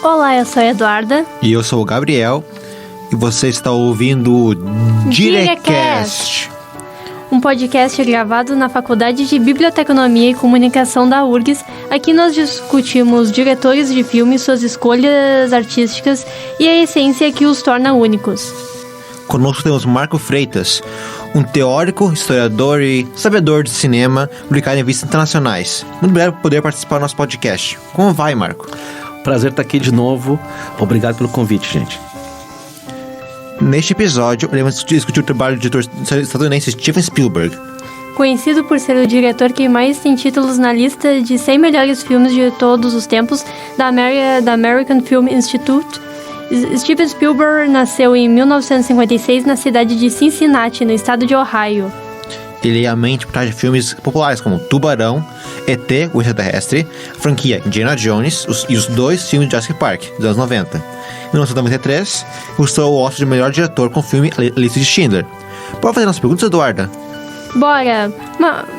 Olá, eu sou a Eduarda. E eu sou o Gabriel. E você está ouvindo o Direcast, um podcast gravado na Faculdade de Biblioteconomia e Comunicação da URGS. Aqui nós discutimos diretores de filmes, suas escolhas artísticas e a essência que os torna únicos. Conosco temos Marco Freitas, um teórico, historiador e sabedor de cinema, publicado em revistas internacionais. Muito obrigado por poder participar do nosso podcast. Como vai, Marco? Prazer estar aqui de novo. Obrigado pelo convite, gente. Neste episódio, iremos discutir o trabalho do diretor estadunidense Steven Spielberg. Conhecido por ser o diretor que mais tem títulos na lista de 100 melhores filmes de todos os tempos da American Film Institute, Steven Spielberg nasceu em 1956 na cidade de Cincinnati, no estado de Ohio. Ele é a mente por trás de filmes populares como Tubarão, E.T., o Extraterrestre, a franquia Indiana Jones e os dois filmes de Jurassic Park, dos anos 90. Em 1993, conquistou o Oscar de melhor diretor com o filme A Lista de Schindler. Pode fazer nossas perguntas, Eduarda? Bora!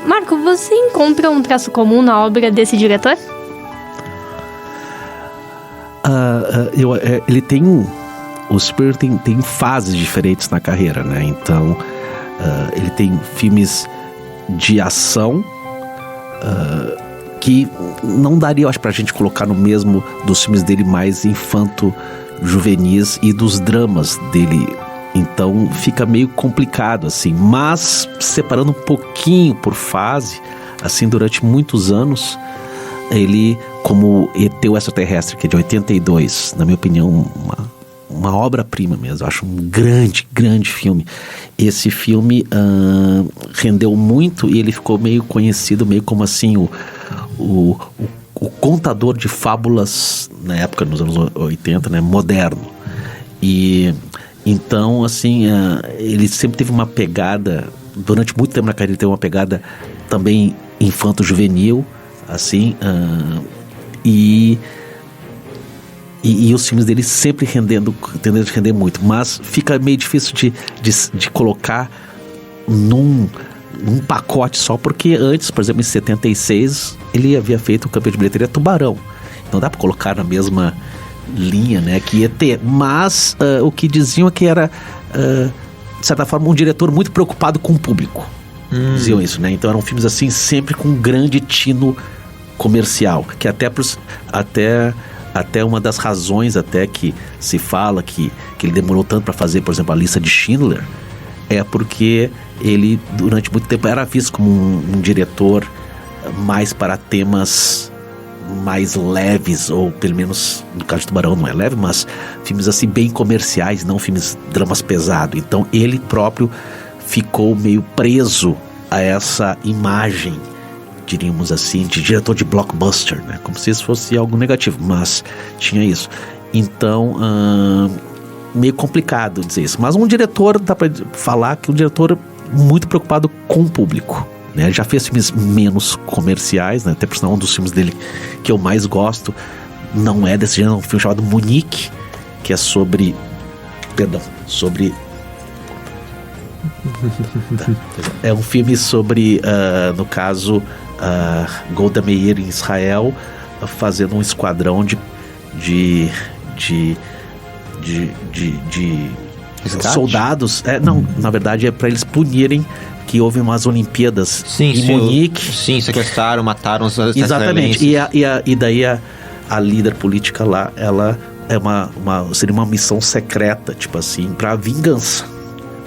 Marco, você encontra um traço comum na obra desse diretor? Ele tem... O Spielberg tem fases diferentes na carreira, né? Então, ele tem filmes de ação que não daria, eu acho, pra gente colocar no mesmo dos filmes dele mais infanto-juvenis e dos dramas dele. Então, fica meio complicado, assim. Mas, separando um pouquinho por fase, assim, durante muitos anos, ele, como E.T. o Extraterrestre, que é de 82, na minha opinião, uma obra-prima mesmo. Eu acho um grande, grande filme. Esse filme rendeu muito e ele ficou meio conhecido, meio como assim, o contador de fábulas, na época, nos anos 80, né, moderno. E então, assim, ele sempre teve uma pegada, durante muito tempo na carreira, ele teve uma pegada também infanto-juvenil, assim, e os filmes dele sempre tendendo a render muito, mas fica meio difícil de colocar num pacote só, porque antes, por exemplo, em 76, ele havia feito o campeão de bilheteria Tubarão. Não dá para colocar na mesma linha, né, que ia ter, mas o que diziam é que era, de certa forma, um diretor muito preocupado com o público. Diziam isso, né? Então eram filmes assim, sempre com um grande tino comercial, que até uma das razões até que se fala que ele demorou tanto para fazer, por exemplo, A Lista de Schindler, é porque ele, durante muito tempo, era visto como um diretor mais para temas mais leves, ou pelo menos, no caso de Tubarão não é leve, mas filmes assim bem comerciais, não filmes dramas pesados. Então ele próprio ficou meio preso a essa imagem, diríamos assim, de diretor de blockbuster, né? Como se isso fosse algo negativo, mas tinha isso. Então, meio complicado dizer isso. Mas um diretor, dá pra falar que um diretor muito preocupado com o público, né? Ele já fez filmes menos comerciais, né? Até por sinal, um dos filmes dele que eu mais gosto não é desse gênero, é um filme chamado Munique, que é sobre... É um filme sobre, no caso, Golda Meir em Israel, fazendo um esquadrão de soldados. Não, na verdade é para eles punirem que houve umas Olimpíadas em Munique. Sim, sequestraram, mataram os exatamente. E daí a líder política lá, ela seria uma missão secreta, tipo assim, para vingança,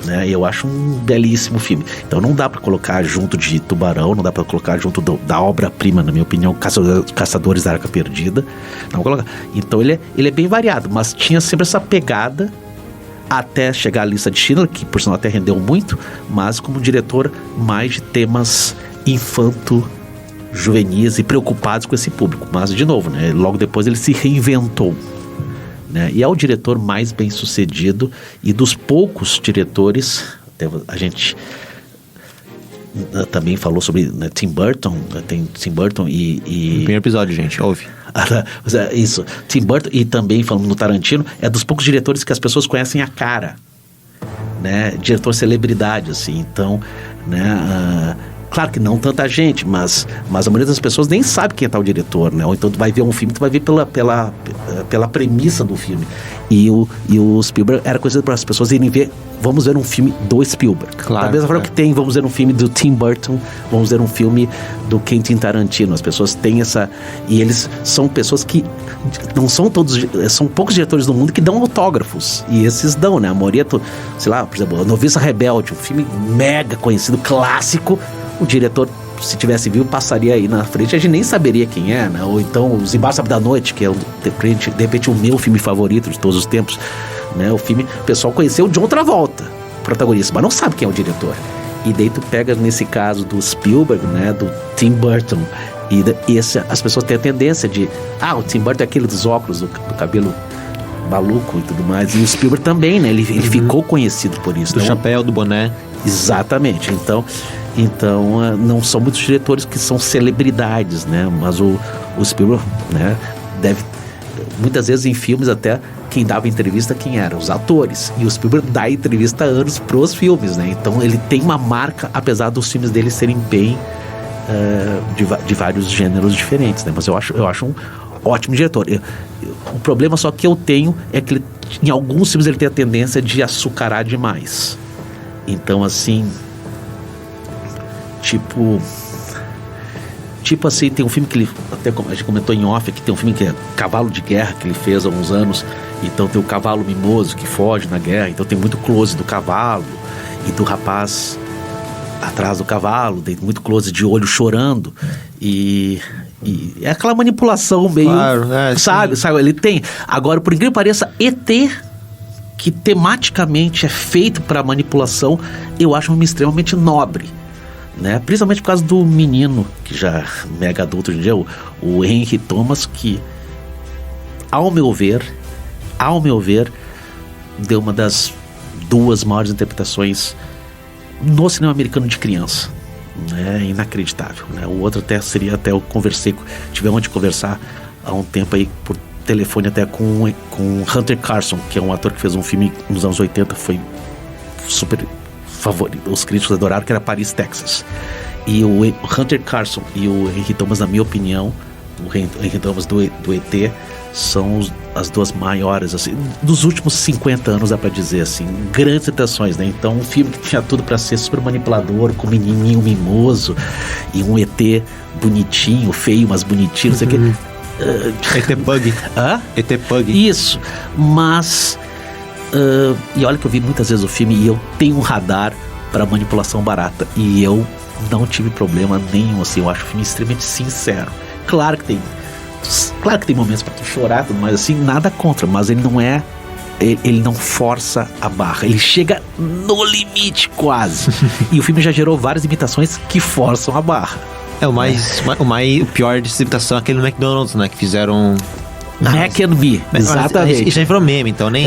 né? Eu acho um belíssimo filme. Então não dá pra colocar junto de Tubarão, não dá pra colocar junto da obra-prima, na minha opinião, Caçadores da Arca Perdida. Não vou colocar. Então ele é bem variado, mas tinha sempre essa pegada até chegar à Lista de Schindler, que por sinal até rendeu muito, mas como diretor mais de temas infanto-juvenis e preocupados com esse público. Mas, de novo, né, logo depois ele se reinventou, né? E é o diretor mais bem sucedido e dos poucos diretores, até a gente também falou sobre, né, Tim Burton, tem Tim Burton e... No primeiro episódio, gente, ouve. Isso, Tim Burton, e também falando no Tarantino, é dos poucos diretores que as pessoas conhecem a cara, né? Diretor celebridade, assim. Então, né, claro que não tanta gente, mas a maioria das pessoas nem sabe quem é tal diretor, né? Ou então tu vai ver um filme, tu vai ver pela pela premissa do filme. E o Spielberg era conhecido para as pessoas irem ver, vamos ver um filme do Spielberg. Claro, da mesma forma que tem, vamos ver um filme do Tim Burton, vamos ver um filme do Quentin Tarantino. As pessoas têm essa... E eles são pessoas que não são todos... São poucos diretores do mundo que dão autógrafos. E esses dão, né? A maioria, sei lá, por exemplo, A Noviça Rebelde, um filme mega conhecido, clássico. O diretor, se tivesse vivo, passaria aí na frente, a gente nem saberia quem é, né? Ou então Os Embaixadores da Noite, que é de repente o meu filme favorito de todos os tempos, né? O filme, o pessoal conheceu o John Travolta, protagonista, mas não sabe quem é o diretor. E daí tu pega nesse caso do Spielberg, né? Do Tim Burton, e as pessoas têm a tendência de, o Tim Burton é aquele dos óculos, do cabelo maluco e tudo mais, e o Spielberg também, né? Ele ficou conhecido por isso. Do chapéu, do boné. Exatamente, então não são muitos diretores que são celebridades, né? Mas o Spielberg, né, muitas vezes em filmes até quem dava entrevista, quem eram? Os atores. E o Spielberg dá entrevista há anos pros filmes, né? Então ele tem uma marca, apesar dos filmes dele serem bem de vários gêneros diferentes, né? Mas eu acho um ótimo diretor. O problema só que eu tenho é que em alguns filmes ele tem a tendência de açucarar demais. Então assim, tipo assim, tem um filme que ele, até a gente comentou em off aqui, tem um filme que é Cavalo de Guerra, que ele fez há uns anos. Então tem o cavalo mimoso que foge na guerra, então tem muito close do cavalo e do rapaz atrás do cavalo, tem muito close de olho chorando, e é aquela manipulação meio, claro, sabe, ele tem. Agora, por incrível que pareça, ET, que tematicamente é feito para manipulação, eu acho um filme extremamente nobre, né? Principalmente por causa do menino, que já é mega adulto hoje em dia, o Henry Thomas, que, ao meu ver, deu uma das duas maiores interpretações no cinema americano de criança, né? Inacreditável, né? O outro eu conversei, tivemos de conversar há um tempo aí por telefone até com Hunter Carson, que é um ator que fez um filme nos anos 80, foi super favorito, os críticos adoraram, que era Paris, Texas. E o Hunter Carson e o Henry Thomas, na minha opinião, o Henry Thomas do ET, são as duas maiores, assim, dos últimos 50 anos, dá pra dizer, assim, grandes citações, né? Então, um filme que tinha tudo pra ser super manipulador, com um menininho mimoso e um ET bonitinho, feio, mas bonitinho, não sei o que. ET Pug. ET Pug. Isso, mas e olha que eu vi muitas vezes o filme e eu tenho um radar para manipulação barata, e eu não tive problema nenhum, assim. Eu acho o filme extremamente sincero. Claro que tem momentos para tu chorar, mas assim, nada contra, mas ele não força a barra, ele chega no limite quase. E o filme já gerou várias imitações que forçam a barra. O pior de imitação é aquele no McDonald's, né? Que fizeram Mac and Me, exatamente. Isso já virou meme, então nem...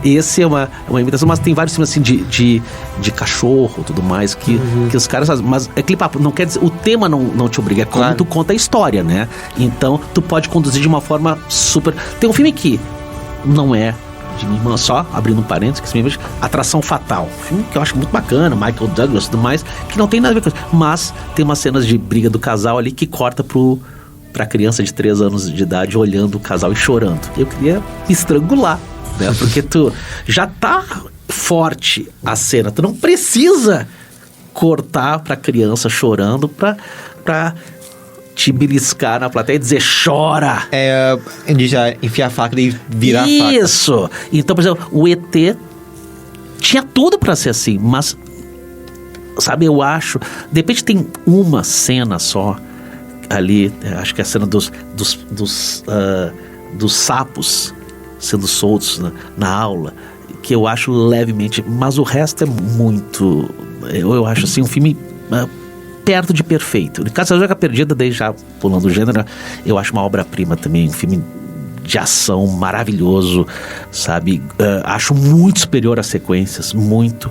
Esse é uma imitação, mas tem vários filmes assim de cachorro e tudo mais que os caras fazem. Mas é aquele papo, não quer dizer, o tema não te obriga, é como tu conta a história, né? Então tu pode conduzir de uma forma super... Tem um filme que não é de minha irmã, só abrindo um parênteses, que se me veja, Atração Fatal, um filme que eu acho muito bacana, Michael Douglas e tudo mais, que não tem nada a ver com isso, mas tem umas cenas de briga do casal ali que corta pra criança de 3 anos de idade olhando o casal e chorando. Eu queria me estrangular, né? Porque tu já tá forte a cena, tu não precisa cortar pra criança chorando pra te beliscar na plateia e dizer chora. Já enfiar a faca e virar a faca. Isso! Então, por exemplo, o ET tinha tudo pra ser assim, mas, sabe, eu acho, de repente tem uma cena só ali, acho que é a cena dos sapos sendo soltos na aula, que eu acho levemente, mas o resto é muito, eu acho assim, um filme perto de perfeito. No caso da Joga Perdida, daí já pulando o gênero, eu acho uma obra-prima também, um filme de ação maravilhoso, sabe, acho muito superior às sequências, muito.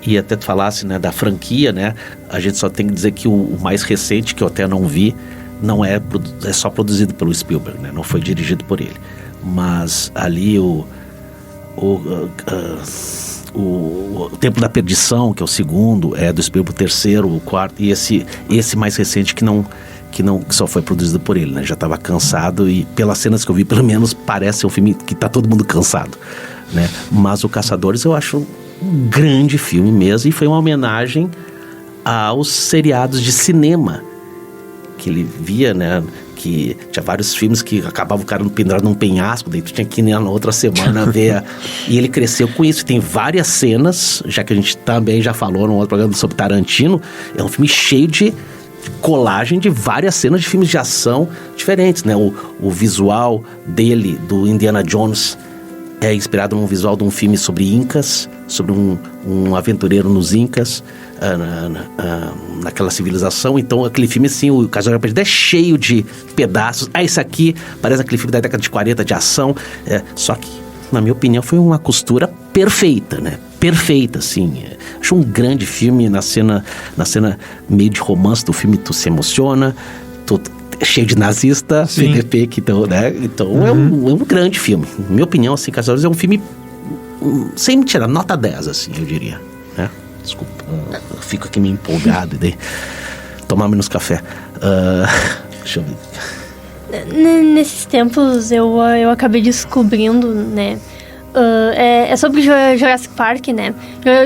E até tu falasse, né, da franquia, né, a gente só tem que dizer que o mais recente, que eu até não vi, não é só produzido pelo Spielberg, né, não foi dirigido por ele, mas ali o Tempo da Perdição, que é o segundo, é do Spielberg, o terceiro, o quarto, e esse mais recente que que só foi produzido por ele, né? Já estava cansado e pelas cenas que eu vi, pelo menos parece um filme que tá todo mundo cansado, né? Mas o Caçadores eu acho um grande filme mesmo, e foi uma homenagem aos seriados de cinema que ele via, né? Que tinha vários filmes que acabava o cara pendurado num penhasco, daí tu tinha que ir na outra semana ver. E ele cresceu com isso. Tem várias cenas, já que a gente também já falou no outro programa sobre Tarantino. É um filme cheio de colagem de várias cenas de filmes de ação diferentes, né? O visual dele, do Indiana Jones, é inspirado num visual de um filme sobre Incas, sobre um aventureiro nos Incas, naquela civilização. Então aquele filme, assim, o Caçador Perdido é cheio de pedaços. Esse aqui parece aquele filme da década de 40 de ação, só que, na minha opinião, foi uma costura perfeita, né? Perfeita, assim. Acho um grande filme. Na cena meio de romance do filme, tu se emociona, cheio de nazista, PDP, que então, né? Então é um grande filme. Na minha opinião, assim, Caçadores é um filme, sem mentira, nota 10, assim, eu diria, né? Desculpa, eu fico aqui meio empolgado, daí tomar menos café. Deixa eu ver. Nesses tempos eu acabei descobrindo, né? É sobre Jurassic Park, né?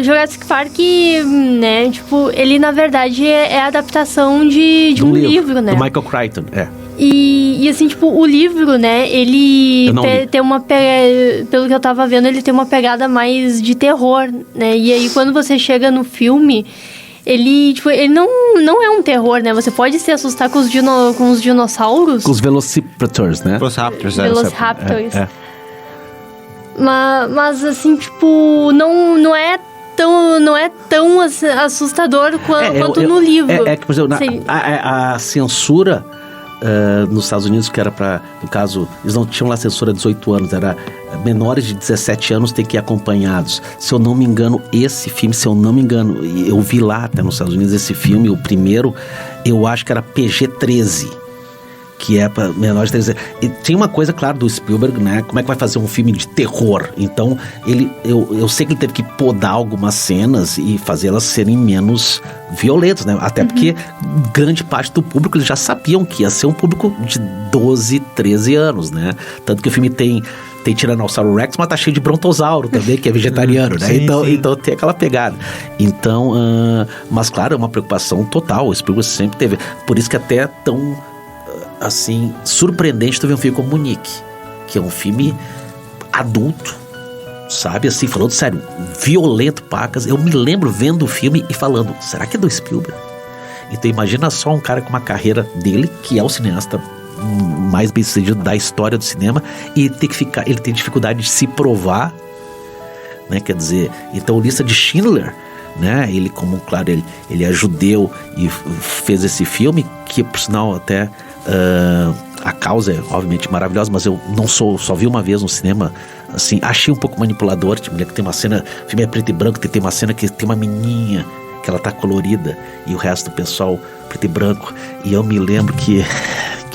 Jurassic Park, né? Tipo, ele na verdade é a adaptação de um livro, né? Do Michael Crichton, E assim, tipo, o livro, né? Ele tem uma pelo que eu tava vendo, ele tem uma pegada mais de terror, né? E aí quando você chega no filme, ele não é um terror, né? Você pode se assustar com os dinossauros. Com os Velociraptors, né? Velociraptors. Mas assim, tipo, não é tão assustador quanto no livro. Que, por exemplo, a censura nos Estados Unidos, que era pra, no caso, eles não tinham lá censura de 18 anos, era menores de 17 anos ter que ir acompanhados. Se eu não me engano, esse filme, eu vi lá até nos Estados Unidos esse filme, o primeiro, eu acho que era PG-13. Que é para menores de 13 anos. E tem uma coisa, claro, do Spielberg, né? Como é que vai fazer um filme de terror? Então, eu sei que ele teve que podar algumas cenas e fazê-las serem menos violentas, né? Até porque grande parte do público, eles já sabiam que ia ser um público de 12, 13 anos, né? Tanto que o filme tem Tiranossauro Rex, mas tá cheio de Brontossauro também, que é vegetariano, né? Então tem aquela pegada. Então, mas claro, é uma preocupação total. O Spielberg sempre teve. Por isso que até é tão, assim, surpreendente tu ver um filme como Munique, que é um filme adulto, sabe, assim, falando sério, violento, pacas. Eu me lembro vendo o filme e falando, será que é do Spielberg? Então imagina só um cara com uma carreira dele, que é o cineasta mais bem sucedido da história do cinema, e ele tem dificuldade de se provar, né? Quer dizer, então Lista de Schindler, né? Ele, como, claro, ele é judeu e fez esse filme, que por sinal até a causa é obviamente maravilhosa, mas eu só vi uma vez no cinema, assim, achei um pouco manipulador. Tipo, que tem uma cena, o filme é preto e branco, tem uma cena que tem uma menininha que ela tá colorida e o resto do pessoal preto e branco, e eu me lembro que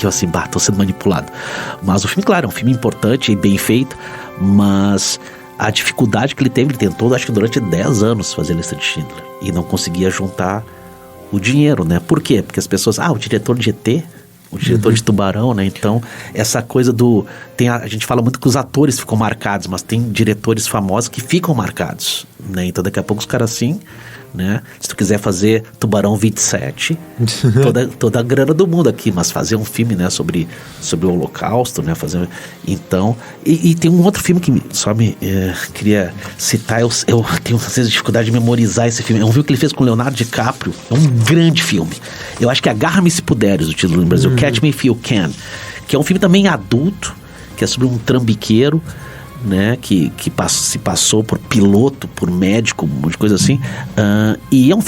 eu assim, tô sendo manipulado. Mas o filme, claro, é um filme importante e bem feito, mas a dificuldade que ele tentou, acho que durante 10 anos fazer a Lista de Schindler, e não conseguia juntar o dinheiro, né? Por quê? Porque as pessoas, o diretor de ET, o diretor de Tubarão, né? Então, essa coisa a gente fala muito que os atores ficam marcados, mas tem diretores famosos que ficam marcados, né? Então, daqui a pouco os caras assim, né? Se tu quiser fazer Tubarão 27, toda a grana do mundo aqui, mas fazer um filme, né, sobre o Holocausto, né, então, e tem um outro filme que queria citar, eu tenho às vezes dificuldade de memorizar esse filme. É um filme que ele fez com Leonardo DiCaprio, é um grande filme, eu acho que é Agarra-me Se Puderes, o título no Brasil, Catch Me If You Can, que é um filme também adulto, que é sobre um trambiqueiro, né, que se passou por piloto, por médico, um monte de coisa assim, e é um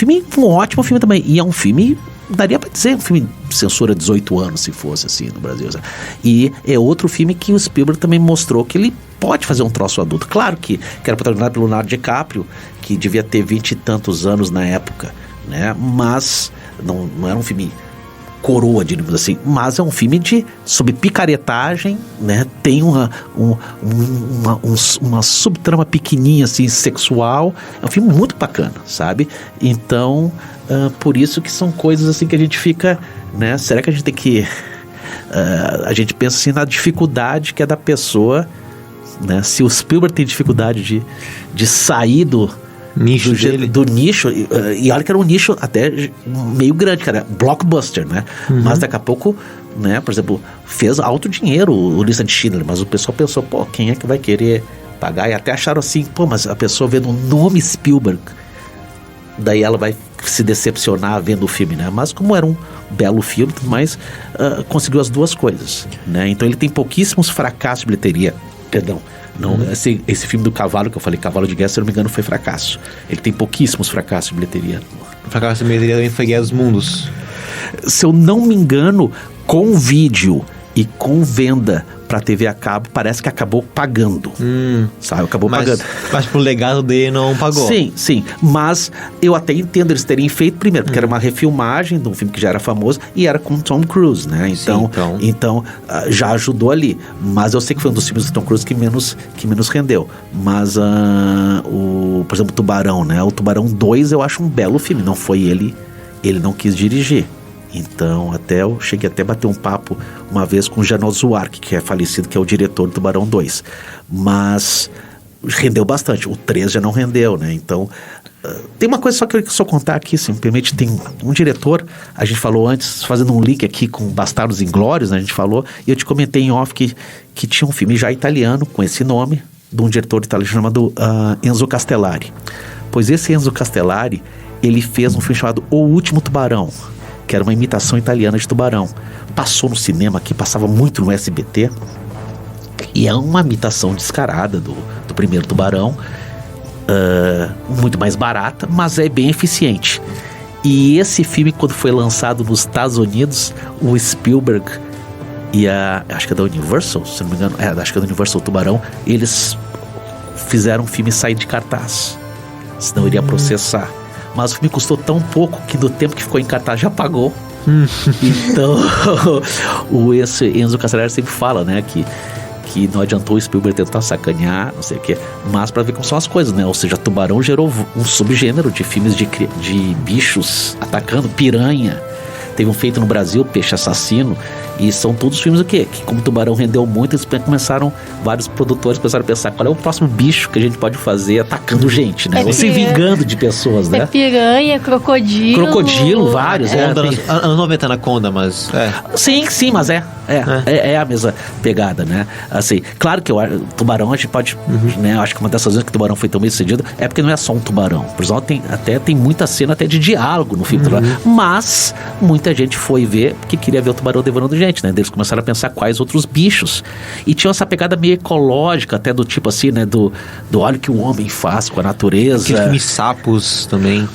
ótimo filme também, e é um filme, daria pra dizer, um filme de censura 18 anos, se fosse assim no Brasil, sabe? E é outro filme que o Spielberg também mostrou que ele pode fazer um troço adulto. Claro que era protagonizado pelo Leonardo DiCaprio, que devia ter 20 e tantos anos na época, né, mas não era um filme coroa, digamos assim, mas é um filme sobre picaretagem, né? Tem uma subtrama pequenininha, assim, sexual. É um filme muito bacana, sabe? Então, Por isso que são coisas assim que a gente fica, né? Será que a gente tem que... a gente pensa assim na dificuldade que é da pessoa, né? Se o Spielberg tem dificuldade de sair do nicho dele. Do nicho, e olha que era um nicho até meio grande, cara, blockbuster, né? Mas daqui a pouco, né, por exemplo, fez alto dinheiro o Lista de Schindler, mas o pessoal pensou, pô, quem é que vai querer pagar? E até acharam assim, pô, mas a pessoa vendo o nome Spielberg, daí ela vai se decepcionar vendo o filme, né? Mas como era um belo filme, mas conseguiu as duas coisas, né? Então ele tem pouquíssimos fracassos de bilheteria. Perdão, não, esse filme do cavalo que eu falei, Cavalo de Guerra, se eu não me engano, foi fracasso. Ele tem pouquíssimos fracassos de bilheteria. O fracasso de bilheteria também foi Guerra dos Mundos. Se eu não me engano, com vídeo e com venda pra TV a cabo, parece que acabou pagando. Sabe? Acabou pagando. Mas pro legado dele não pagou. Sim. Mas eu até entendo eles terem feito primeiro, porque era uma refilmagem de um filme que já era famoso e era com Tom Cruise, né? Então já ajudou ali. Mas eu sei que foi um dos filmes do Tom Cruise que menos rendeu. Mas, por exemplo, Tubarão, né? O Tubarão 2 eu acho um belo filme. Não foi ele não quis dirigir. Então, eu cheguei até a bater um papo uma vez com o Janot Zuark, que é falecido, que é o diretor do Tubarão 2. Mas rendeu bastante. O 3 já não rendeu, né? Então, tem uma coisa só que eu queria só contar aqui, simplesmente tem um diretor, a gente falou antes, fazendo um link aqui com Bastardos Inglórios, né? A gente falou, e eu te comentei em off que tinha um filme já italiano com esse nome, de um diretor italiano chamado Enzo Castellari. Pois esse Enzo Castellari, ele fez um filme chamado O Último Tubarão, que era uma imitação italiana de Tubarão. Passou no cinema aqui, passava muito no SBT. E é uma imitação descarada do primeiro Tubarão. Muito mais barata, mas é bem eficiente. E esse filme, quando foi lançado nos Estados Unidos, o Spielberg e acho que é da Universal, se não me engano, acho que é da Universal Tubarão, eles fizeram o filme sair de cartaz. Senão iria processar. Mas o filme custou tão pouco que do tempo que ficou em cartaz já pagou. Então, esse Enzo Castellari sempre fala, né, que não adiantou o Spielberg tentar sacanear, não sei o que, mas pra ver como são as coisas, né? Ou seja, Tubarão gerou um subgênero de filmes de bichos atacando, piranha. Teve um feito no Brasil, Peixe Assassino, e são todos filmes o quê? Que como Tubarão rendeu muito, eles vários produtores começaram a pensar qual é o próximo bicho que a gente pode fazer atacando gente, né? Ou se vingando de pessoas, né? Piranha, crocodilo. Crocodilo, vários. Anos 90 Anaconda, mas... Sim, mas é a mesma pegada, né? Assim, claro que o Tubarão a gente pode, né? Acho que uma dessas vezes que o Tubarão foi tão bem sucedido é porque não é só um tubarão. Por exemplo, tem muita cena até de diálogo no filme, mas muita gente foi ver porque queria ver o tubarão devorando gente, né? Eles começaram a pensar quais outros bichos. E tinha essa pegada meio ecológica, até do tipo assim, né? Do olho que o homem faz com a natureza. Aquele filme Sapos também.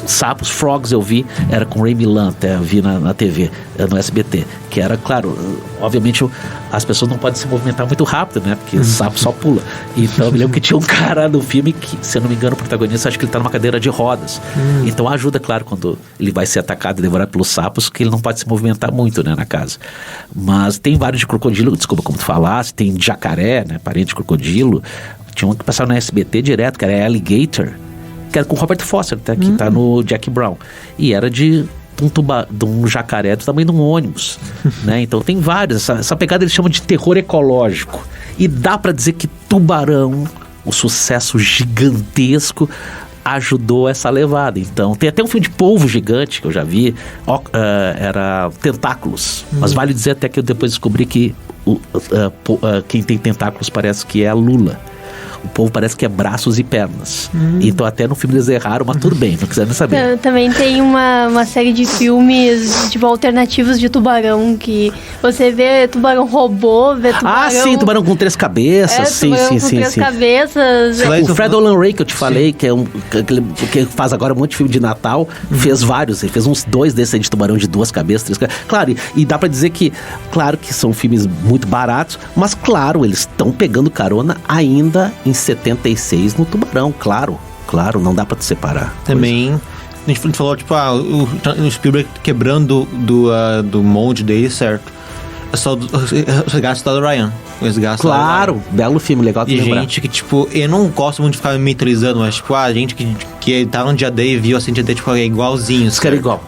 Sapos, Frogs eu vi, era com Ray Milland, até vi na TV, no SBT, que era, claro, obviamente as pessoas não podem se movimentar muito rápido, né, porque sapo só pula. Então eu me lembro que tinha um cara no filme que, se eu não me engano, o protagonista, acho que ele tá numa cadeira de rodas. Então ajuda, claro, quando ele vai ser atacado e devorado pelos sapos, que ele não pode se movimentar muito, né, na casa. Mas tem vários de crocodilo, desculpa como tu falasse, tem jacaré, né, parente de crocodilo. Tinha um que passava no SBT direto, que era Alligator, que era com o Robert Foster, que tá no Jack Brown. E era de um jacaré do tamanho de um ônibus, né? Então tem vários. Essa pegada eles chamam de terror ecológico. E dá pra dizer que Tubarão, o sucesso gigantesco, ajudou essa levada. Então tem até um filme de polvo gigante que eu já vi, era Tentáculos. Mas vale dizer até que eu depois descobri que quem tem tentáculos parece que é a Lula. O povo parece que é braços e pernas. Então até no filme eles erraram, mas tudo bem, não quiseram nem saber. Também tem uma série de filmes tipo alternativos de tubarão, que você vê tubarão robô, vê tubarão... tubarão com 3 cabeças. Sim. Três cabeças. O Fred Olen Ray, que eu te falei, que é que faz agora um monte de filme de Natal, fez vários, ele fez uns 2 desses aí de tubarão de 2 cabeças, 3 cabeças. Claro, e dá pra dizer que, claro que são filmes muito baratos, mas claro, eles estão pegando carona ainda em 76 no Tubarão, claro, não dá pra te separar. Também, a gente falou, tipo, o Spielberg quebrando do molde dele, certo? Os Resgates do Soldado Ryan. Os Resgates do Soldado Claro, belo filme, legal de Ryan. E lembrar. gente que, tipo, eu não gosto muito de ficar me atualizando, mas, tipo, a gente que tá no dia D e viu assim, dia D, tipo, é igualzinho. Isso que era igual,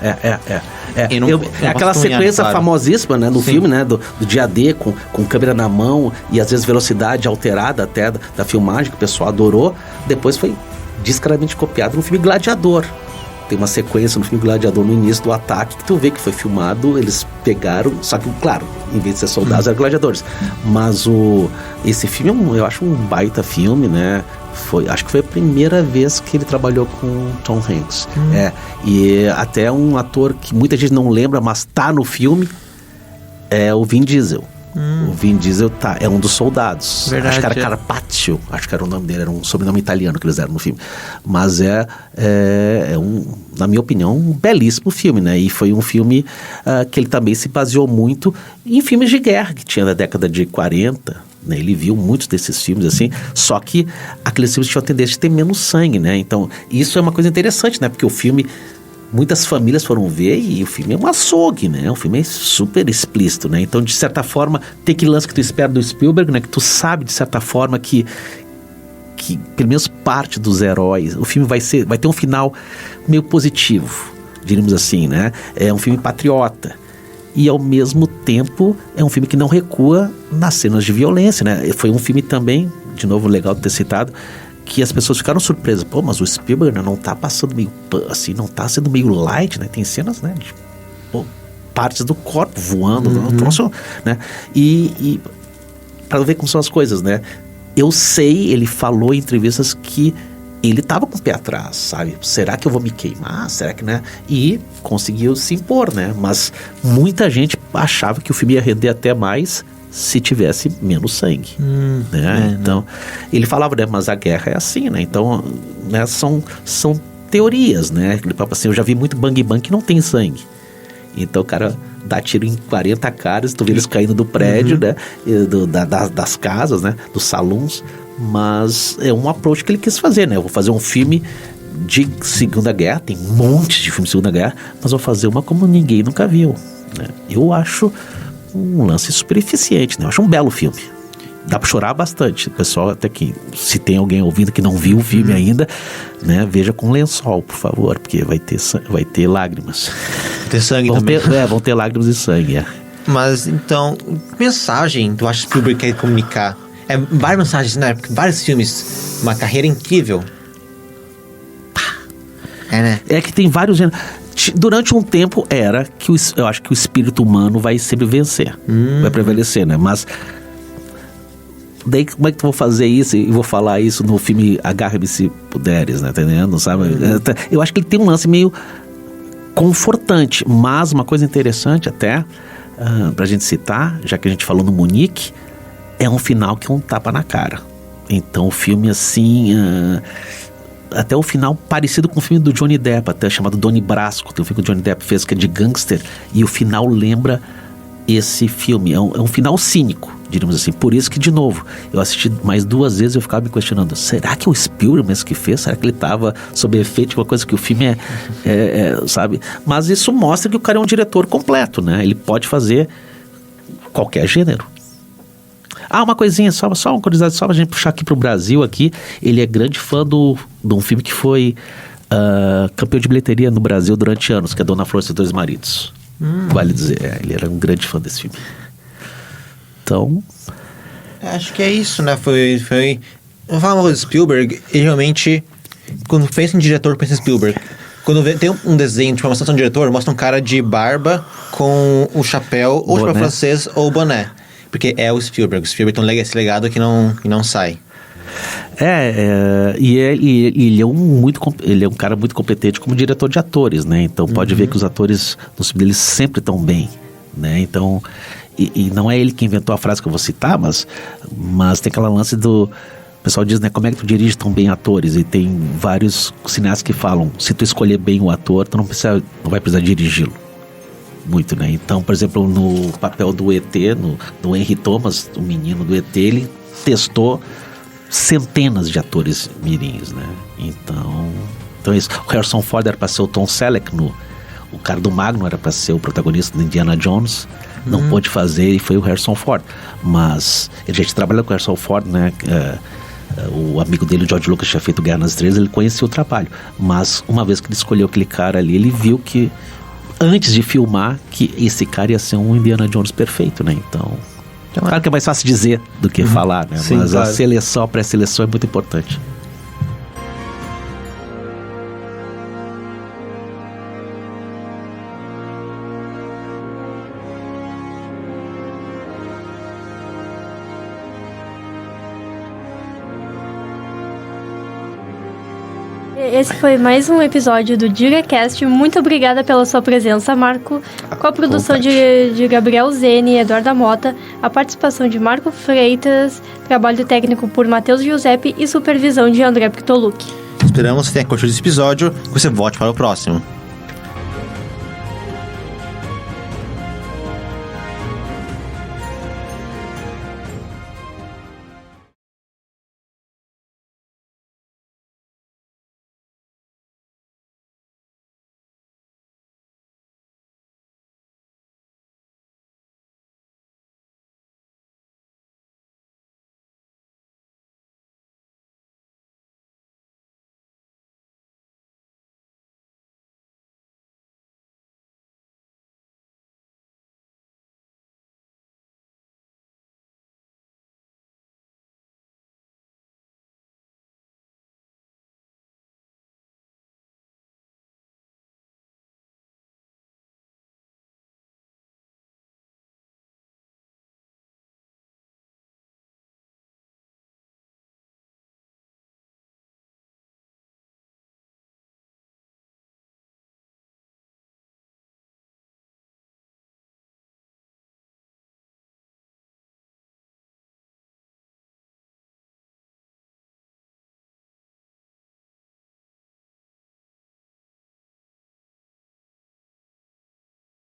Eu aquela posso sequência claro. famosíssima, né, no Sim. filme, né, do dia D, com câmera na mão e às vezes velocidade alterada até da filmagem, que o pessoal adorou, depois foi descaradamente copiado no filme Gladiador. Tem uma sequência no filme Gladiador no início do ataque que tu vê que foi filmado, eles pegaram, só que, claro, em vez de ser soldados, eram gladiadores. Mas esse filme eu acho um baita filme, né? Acho que foi a primeira vez que ele trabalhou com Tom Hanks. E até um ator que muita gente não lembra, mas tá no filme, é o Vin Diesel. O Vin Diesel é um dos soldados. Verdade, acho que era Carpaccio, acho que era o nome dele, era um sobrenome italiano que eles deram no filme. Mas é na minha opinião, um belíssimo filme, né? E foi um filme que ele também se baseou muito em filmes de guerra que tinha na década de 40, né? Ele viu muitos desses filmes assim, só que aqueles filmes tinham a tendência de ter menos sangue, né? Então, isso é uma coisa interessante, né? Porque o filme, muitas famílias foram ver e o filme é um açougue, né? O filme é super explícito, né? Então, de certa forma, tem que lance que tu espera do Spielberg, né? Que tu sabe, de certa forma, que pelo menos parte dos heróis, o filme vai ter um final meio positivo, diríamos assim, né? É um filme patriota. E, ao mesmo tempo, é um filme que não recua nas cenas de violência, né? Foi um filme também, de novo, legal de ter citado, que as pessoas ficaram surpresas. Pô, mas o Spielberg, né, não tá passando meio assim, não tá sendo meio light, né? Tem cenas, né, de partes do corpo voando, né? E para ver como são as coisas, né? Eu sei, ele falou em entrevistas que ele tava com o pé atrás, sabe? Será que eu vou me queimar? Será que, né? E conseguiu se impor, né? Mas muita gente achava que o filme ia render até mais se tivesse menos sangue, né? Então, ele falava, né? Mas a guerra é assim, né? Então, né? São teorias, né? Ele falava assim, eu já vi muito bang bang que não tem sangue. Então, o cara dá tiro em 40 caras, tu vê eles caindo do prédio, né? Das casas, né? Dos salões. Mas é um approach que ele quis fazer, né? Eu vou fazer um filme de Segunda Guerra, tem um monte de filme de Segunda Guerra, mas vou fazer uma como ninguém nunca viu, né? Eu acho um lance super eficiente, né? Eu acho um belo filme. Dá pra chorar bastante. O pessoal, até que, se tem alguém ouvindo que não viu o filme ainda, né? Veja com lençol, por favor, porque vai ter lágrimas. Ter sangue também. Vão ter lágrimas e sangue, Mas, então, mensagem tu acha que o Spielberg quer comunicar? Várias mensagens, né? Porque vários filmes, uma carreira incrível. Né? É que tem vários gêneros. Durante um tempo era que eu acho que o espírito humano vai sempre vencer, vai prevalecer, né? Mas daí como é que tu vou fazer isso e vou falar isso no filme Agarra-me se puderes, né? Entendendo? Sabe? Eu acho que ele tem um lance meio confortante, mas uma coisa interessante até pra gente citar, já que a gente falou no Munique, é um final que é um tapa na cara. Então o filme assim, até o final parecido com o filme do Johnny Depp, até chamado Donnie Brasco, tem um filme que o Johnny Depp fez que é de gangster, e o final lembra esse filme, é um final cínico, diríamos assim. Por isso que, de novo, eu assisti mais 2 vezes e eu ficava me questionando, será que é o Spielberg mesmo que fez? Será que ele estava sob efeito de uma coisa que o filme sabe? Mas isso mostra que o cara é um diretor completo, né? Ele pode fazer qualquer gênero. Uma coisinha, só uma curiosidade, só pra gente puxar aqui pro Brasil aqui. Ele é grande fã de um filme que foi campeão de bilheteria no Brasil durante anos, que é Dona Flor e seus Dois Maridos. Vale dizer, ele era um grande fã desse filme. Então, acho que é isso, né? Foi... Vamos falar uma coisa do Spielberg, ele realmente, quando pensa em diretor, pensa em Spielberg. Quando tem um desenho, tipo uma estação de diretor, mostra um cara de barba com o chapéu, ou chapéu francês, ou boné. Porque é o Spielberg. O Spielberg tem esse legado que não sai. E ele é um cara muito competente como diretor de atores, né? Então pode ver que os atores no filme deles sempre estão bem, né? Então, e não é ele que inventou a frase que eu vou citar, mas tem aquela lance do... O pessoal diz, né, como é que tu dirige tão bem atores? E tem vários cineastas que falam, se tu escolher bem o ator, tu não vai precisar dirigi-lo muito, né? Então, por exemplo, no papel do ET, no Henry Thomas, o menino do ET, ele testou centenas de atores mirins, né? Então é isso. O Harrison Ford era para ser o Tom Selleck, o cara do Magnum era para ser o protagonista do Indiana Jones, não pôde fazer e foi o Harrison Ford. Mas a gente trabalha com o Harrison Ford, né? O amigo dele, o George Lucas, tinha feito Guerra nas Estrelas, ele conhecia o trabalho. Mas uma vez que ele escolheu aquele cara ali, ele viu que, antes de filmar, que esse cara ia ser um Indiana Jones perfeito, né? Então, claro que é mais fácil dizer do que falar, né? Sim, mas claro. a seleção, a pré-seleção é muito importante. Esse foi mais um episódio do DireCast. Muito obrigada pela sua presença, Marco. Com a produção de Gabriel Zene e Eduarda Mota, a participação de Marco Freitas, trabalho técnico por Matheus Giuseppe e supervisão de André Pictolucci. Esperamos que tenha curtido esse episódio e que você volte para o próximo.